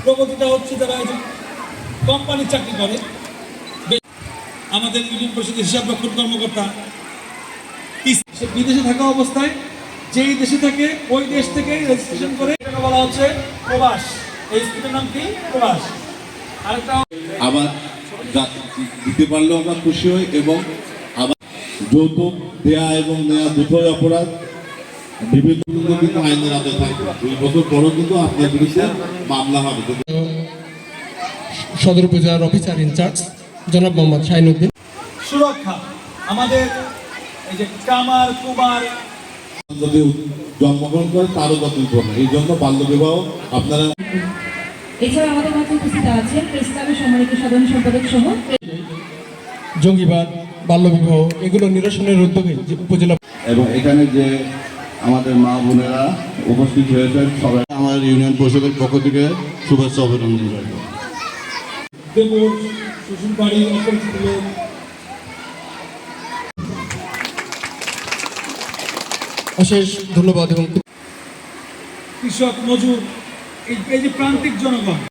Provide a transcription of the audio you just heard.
প্রগতিটা হচ্ছে যারা কোম্পানির চাকরি করে। আমাদের ইউনিয়ন পরিষদের হিসাবরক্ষণ কর্মকর্তা সে বিদেশে থাকা অবস্থায় যেই দেশে থাকে ওই দেশ থেকে রেজিস্ট্রেশন করে বলা হচ্ছে প্রবাস। এই স্কিমের নাম কি? প্রবাস। আরেকটা আবার দিতে পারলেও আমরা খুশি হই। এবং আবার যৌতুক দেয়া এবং নেওয়া দুটোই অপরাধ, বিভিন্ন কিন্তু আইনের আওতায় থাকবে। 2 বছর পরও কিন্তু আপনার বিরুদ্ধে মামলা হবে। সদর উপজেলার অফিসার ইনচার্জ জনাব মোহাম্মদ শাহিনুদ্দিন। সুরক্ষা আমাদের এই যে কামার কুমার যদি জন্মগ্রহণ করে তারও যত্ন করবে। এই জন্য বাল্যবিবাহ আপনারা। এছাড়া আমাদের মাঝে উপস্থিত আছেন প্রেস ক্লাবের সম্মানিত সাধারণ সম্পাদক সহ জঙ্গিবাদ, বাল্যবিবাহ এগুলো নিরসনের উদ্যোগে উপজেলা এবং এখানে যে আমাদের মা বোনেরা উপস্থিত হয়েছেন সবাই আমার ইউনিয়ন পরিষদের পক্ষ থেকে শুভেচ্ছা অভিনন্দন রইল। দেবর শ্বশুর বাড়ি অপরিচিত লোক অশেষ ধন্যবাদ। এবং কৃষক মজুর এই যে প্রান্তিক জনগণ